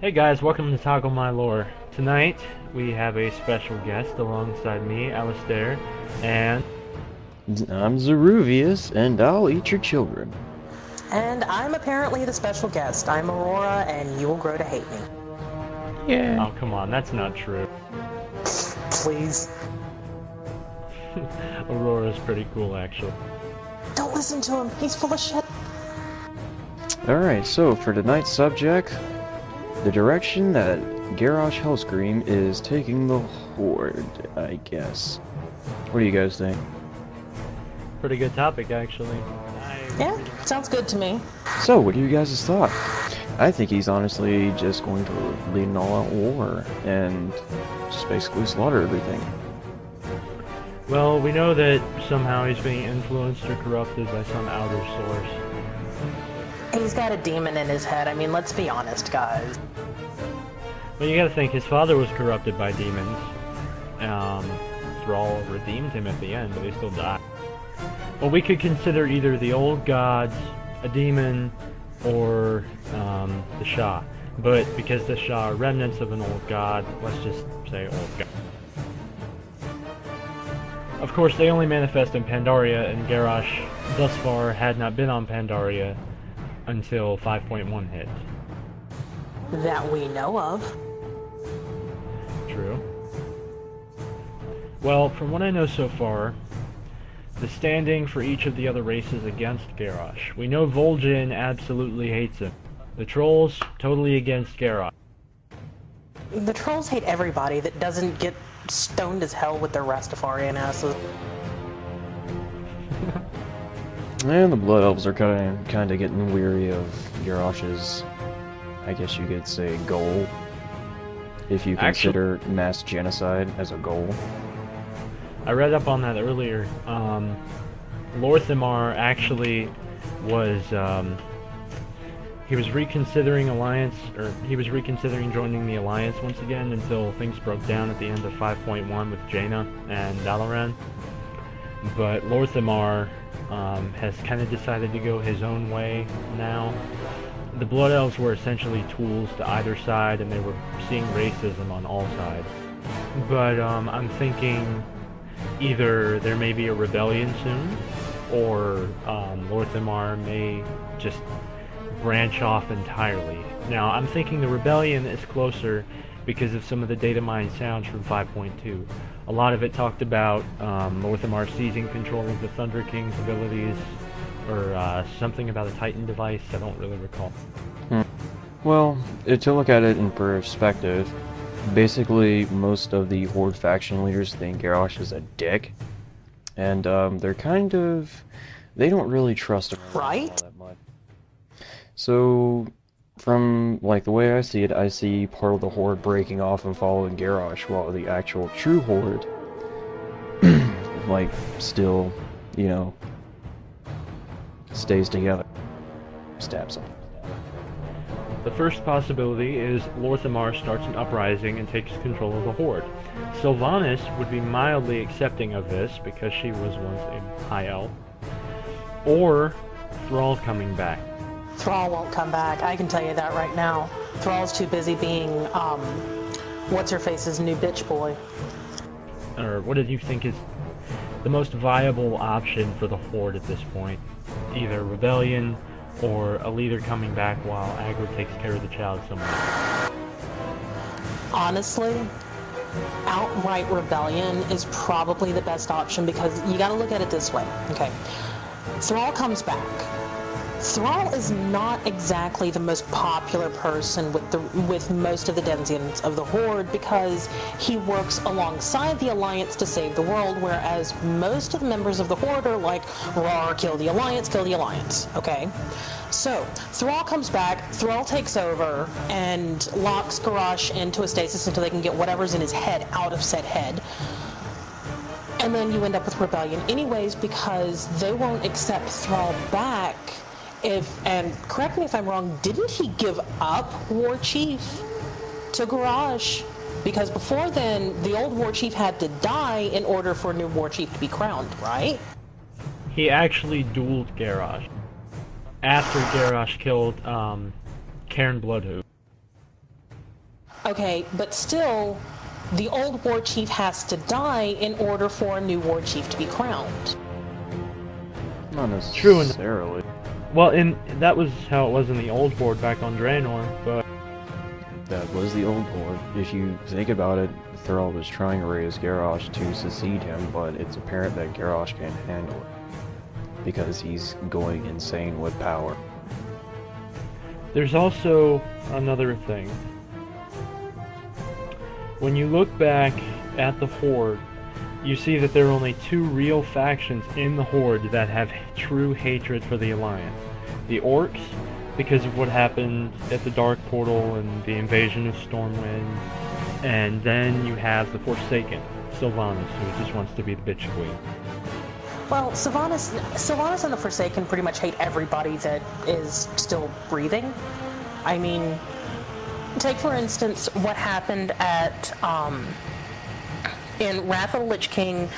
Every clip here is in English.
Hey guys, welcome to ToggleMyLore. Tonight, we have a special guest alongside me, Alistair, and... I'm Zeruvius, and I'll eat your children. And I'm apparently the special guest. I'm Aurora, and you will grow to hate me. Yeah. Oh, come on, that's not true. Please. Aurora's pretty cool, actually. Don't listen to him. He's full of shit. Alright, so for tonight's subject, the direction that Garrosh Hellscream is taking the Horde, I guess. What do you guys think? Pretty good topic, actually. Yeah, sounds good to me. So, what do you guys' thought? I think he's honestly just going to lead an all-out war and just basically slaughter everything. Well, we know that somehow he's being influenced or corrupted by some outer source. He's got a demon in his head. I mean, let's be honest, guys. Well, you gotta think, his father was corrupted by demons. Thrall redeemed him at the end, but he still died. Well, we could consider either the old gods, a demon, or the Shah. But because the Shah are remnants of an old god, let's just say old god. Of course, they only manifest in Pandaria, and Garrosh thus far had not been on Pandaria until 5.1 hit. That we know of. True. Well, from what I know so far, the standing for each of the other races against Garrosh. We know Vol'jin absolutely hates him. The Trolls, totally against Garrosh. The trolls hate everybody that doesn't get stoned as hell with their Rastafarian asses. And the Blood Elves are kind of getting weary of Garrosh's, I guess you could say, goal. If you consider mass genocide as a goal. I read up on that earlier. Lor'themar actually was, he was reconsidering joining the Alliance once again until things broke down at the end of 5.1 with Jaina and Dalaran. But Lor'themar has kind of decided to go his own way now. The Blood Elves were essentially tools to either side, and they were seeing racism on all sides. But I'm thinking either there may be a rebellion soon, or Lor'themar may just branch off entirely. Now, I'm thinking the rebellion is closer because of some of the data mine sounds from 5.2. A lot of it talked about Lor'themar seizing control of the Thunder King's abilities, or something about a Titan device, I don't really recall. Well, to look at it in perspective, basically most of the Horde faction leaders think Garrosh is a dick, and they don't really trust him Right? all that much. So, from like the way I see it, I see part of the Horde breaking off and following Garrosh, while the actual true Horde, like, still, you know, stays together. Stabs him. The first possibility is Lor'themar starts an uprising and takes control of the Horde. Sylvanas would be mildly accepting of this because she was once a high elf. Or Thrall coming back. Thrall won't come back. I can tell you that right now. Thrall's too busy being, what's-her-face's new bitch boy. Or what did you think is the most viable option for the Horde at this point? Either rebellion, or a leader coming back while Agro takes care of the child somewhere. Honestly, outright rebellion is probably the best option because you gotta look at it this way. Okay, Thrall comes back. Thrall is not exactly the most popular person with most of the denizens of the Horde because he works alongside the Alliance to save the world, whereas most of the members of the Horde are like, "Roar, kill the Alliance," okay? So, Thrall comes back, Thrall takes over, and locks Garrosh into a stasis until they can get whatever's in his head out of said head. And then you end up with rebellion anyways because they won't accept Thrall back. And correct me if I'm wrong, didn't he give up War Chief to Garrosh? Because before then, the old War Chief had to die in order for a new War Chief to be crowned, right? He actually dueled Garrosh after Garrosh killed Cairn Bloodhoof. Okay, but still, the old war chief has to die in order for a new war chief to be crowned. Not True. necessarily. Well, that was how it was in the old Horde back on Draenor, but That was the old Horde. If you think about it, Thrall was trying to raise Garrosh to succeed him, but it's apparent that Garrosh can't handle it. Because he's going insane with power. there's also another thing. When you look back at the Horde, you see that there are only two real factions in the Horde that have true hatred for the Alliance. The Orcs, because of what happened at the Dark Portal and the invasion of Stormwind, and then you have the Forsaken, Sylvanas, who just wants to be the bitch queen. Well, Sylvanas and the Forsaken pretty much hate everybody that is still breathing. I mean, take for instance what happened at in Wrath of the Lich King,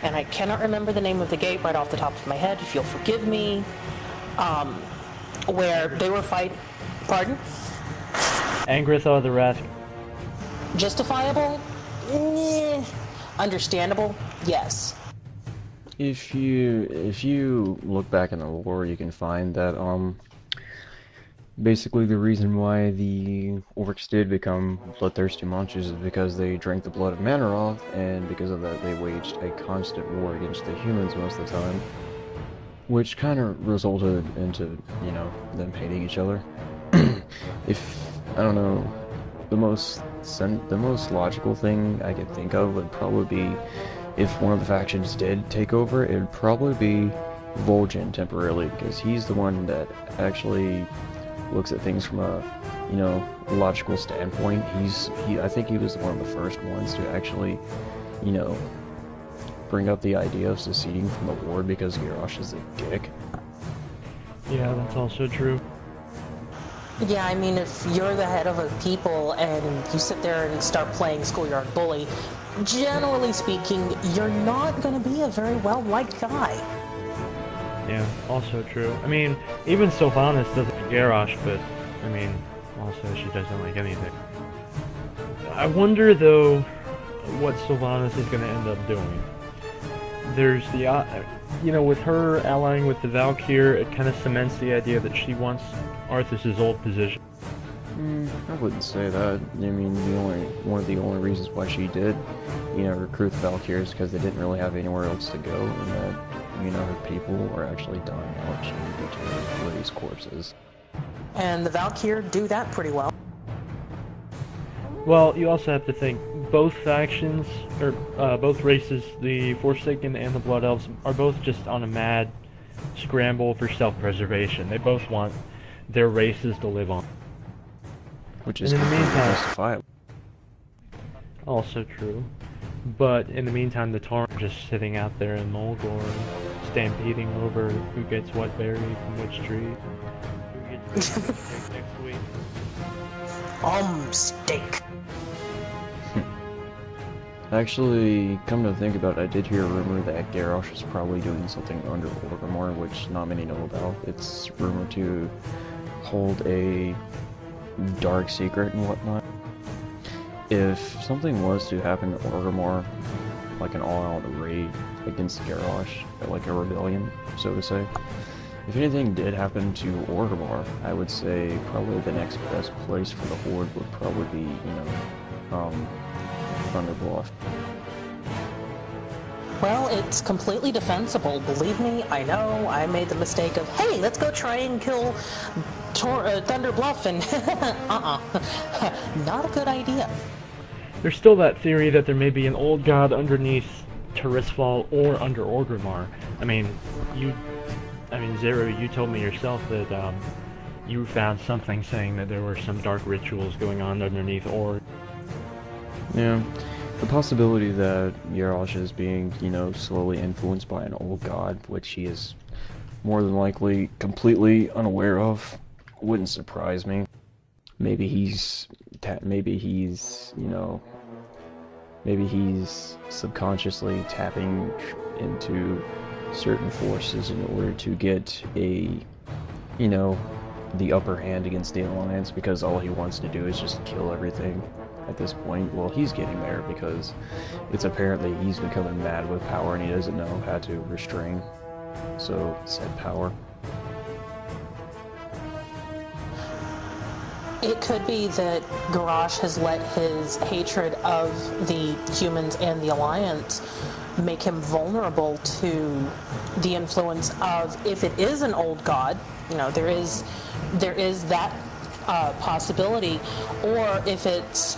and I cannot remember the name of the gate right off the top of my head, if you'll forgive me, where they were fighting. Pardon? Angrith of the Wrath. Justifiable? Understandable? Yes. If you look back in the lore, you can find that basically the reason why the orcs did become bloodthirsty monsters is because they drank the blood of Manoroth, and because of that they waged a constant war against the humans most of the time, which kind of resulted into, you know, them hating each other. I don't know, the most logical thing I could think of would probably be if one of the factions did take over, it would probably be Vol'jin temporarily, because he's the one that actually looks at things from a, you know, logical standpoint. I think he was one of the first ones to actually, you know, bring up the idea of seceding from the Horde because Garrosh is a dick. Yeah, that's also true. Yeah, I mean, if you're the head of a people and you sit there and start playing schoolyard bully, generally speaking, you're not going to be a very well-liked guy. Yeah, also true. I mean, even Sylvanas doesn't like Garrosh, but, I mean, also she doesn't like anything. I wonder, though, what Sylvanas is going to end up doing. There's the, you know, with her allying with the Valkyr, it kind of cements the idea that she wants Arthas' old position. I wouldn't say that. I mean, one of the only reasons why she did, you know, recruit the Valkyrs because they didn't really have anywhere else to go, and that, you know, her people were actually dying out. She needed to raise corpses. And the Valkyr do that pretty well. Well, you also have to think, both factions, or both races, the Forsaken and the Blood Elves, are both just on a mad scramble for self-preservation. They both want their races to live on. Which is in the meantime, justifiable. Also true. But in the meantime, the Tauren are just sitting out there in Mulgore, stampeding over who gets what berry from which tree. Who gets what steak next week. Steak. Actually, come to think about it, I did hear a rumor that Garrosh is probably doing something under Orgrimmar, which not many know about. It's rumored to hold a dark secret and whatnot. If something was to happen to Orgrimmar, like an all-out raid against Garrosh, like a rebellion, so to say, if anything did happen to Orgrimmar, I would say probably the next best place for the Horde would probably be, you know, Thunderbluff. Well, it's completely defensible. Believe me, I know. I made the mistake of, hey, let's go try and kill Thunder Bluff, and not a good idea. There's still that theory that there may be an old god underneath Tirisfal or under Orgrimmar. I mean, Zero, you told me yourself that you found something saying that there were some dark rituals going on underneath Org. Yeah, the possibility that Garrosh is being, you know, slowly influenced by an old god, which he is more than likely completely unaware of, wouldn't surprise me. Maybe he's, you know, maybe he's subconsciously tapping into certain forces in order to get a, you know, the upper hand against the Alliance, because all he wants to do is just kill everything at this point. Well, he's getting there because it's apparently he's becoming mad with power and he doesn't know how to restrain said power. It could be that Garrosh has let his hatred of the humans and the Alliance make him vulnerable to the influence of, if it is an old god, you know, there is that possibility, or if it's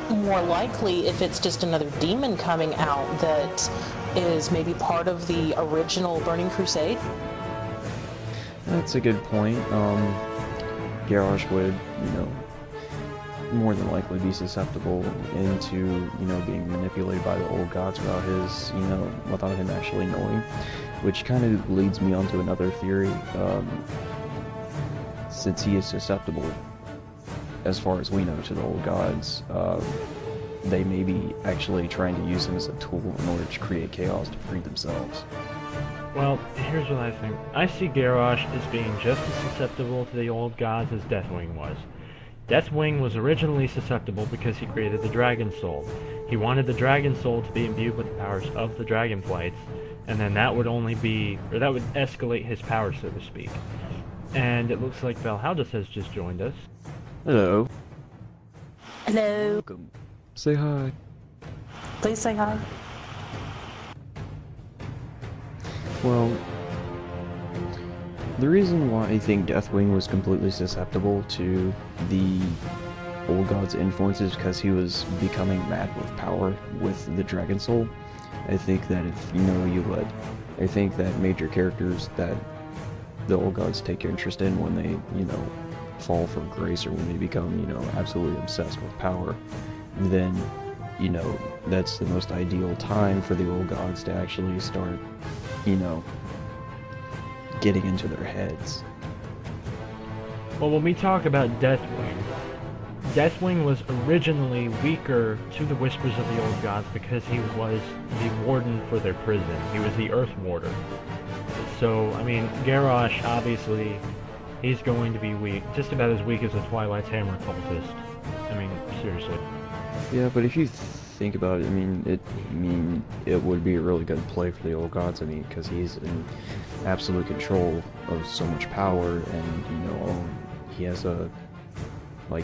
more likely, if it's just another demon coming out that is maybe part of the original Burning Crusade. That's a good point. Garrosh would, more than likely be susceptible into, being manipulated by the old gods without his, without him actually knowing, which kind of leads me on to another theory. Since he is susceptible, as far as we know, to the old gods, they may be actually trying to use him as a tool in order to create chaos to free themselves. Well, here's what I think. I see Garrosh as being just as susceptible to the old gods as Deathwing was. Deathwing was originally susceptible because he created the Dragon Soul. He wanted the Dragon Soul to be imbued with the powers of the Dragonflights, and then that would escalate his power, so to speak. And it looks like Valhaldus has just joined us. Hello. Hello. Welcome. Say hi. Please say hi. Well, the reason why I think Deathwing was completely susceptible to the old god's influence is because he was becoming mad with power with the Dragon Soul. I think that if I think that major characters that the old gods take interest in when they, fall from grace or when they become, absolutely obsessed with power, then, that's the most ideal time for the old gods to actually start, getting into their heads. Well, when we talk about Deathwing was originally weaker to the Whispers of the Old Gods because he was the warden for their prison. He was the Earth Warder. So, I mean, Garrosh, obviously, he's going to be weak, just about as weak as a Twilight's Hammer cultist. I mean, seriously. Yeah, but if you think about it, it would be a really good play for the old gods. Because he's in absolute control of so much power, and he has a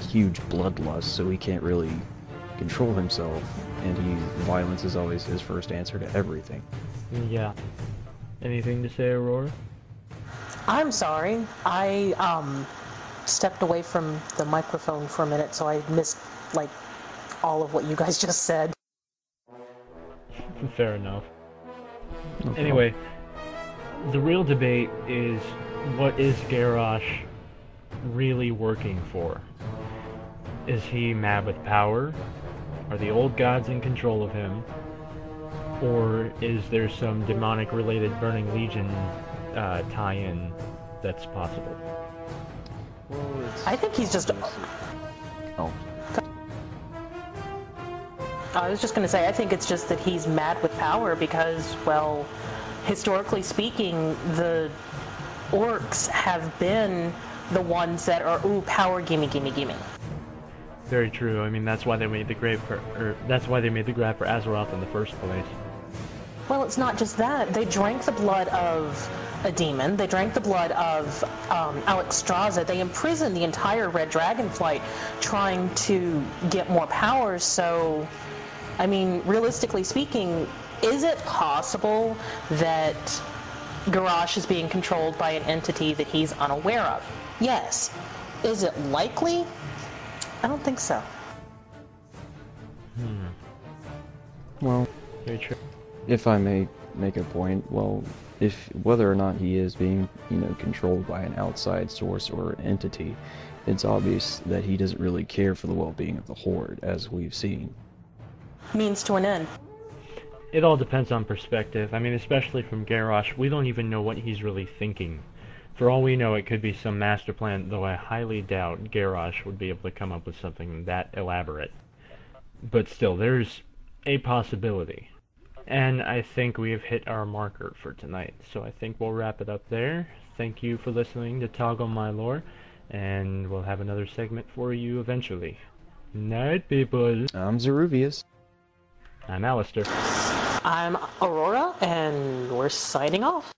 huge bloodlust, so he can't really control himself, and violence is always his first answer to everything. Yeah. Anything to say, Aurora? I'm sorry. I stepped away from the microphone for a minute, so I missed all of what you guys just said. Fair enough. Anyway, the real debate is, what is Garrosh really working for? Is he mad with power? Are the old gods in control of him? Or is there some demonic-related Burning Legion tie-in that's possible? Well, I think he's just... Oh. I was just going to say, I think it's just that he's mad with power because, well, historically speaking, the orcs have been the ones that are, ooh, power, gimme, gimme, gimme. Very true. I mean, that's why they made the grave for Azeroth in the first place. Well, it's not just that. They drank the blood of a demon. They drank the blood of Alexstrasza. They imprisoned the entire Red Dragonflight trying to get more power. So, I mean, realistically speaking, is it possible that Garrosh is being controlled by an entity that he's unaware of? Yes. Is it likely? I don't think so. Well, very true. If I may make a point, well, whether or not he is being, controlled by an outside source or entity, it's obvious that he doesn't really care for the well-being of the Horde, as we've seen. Means to an end. It all depends on perspective. I mean, especially from Garrosh, we don't even know what he's really thinking. For all we know, it could be some master plan, though I highly doubt Garrosh would be able to come up with something that elaborate. But still, there's a possibility. And I think we have hit our marker for tonight, so I think we'll wrap it up there. Thank you for listening to ToggleMyLore, and we'll have another segment for you eventually. Night, people. I'm Zeruvius. I'm Alistair. I'm Aurora, and we're signing off.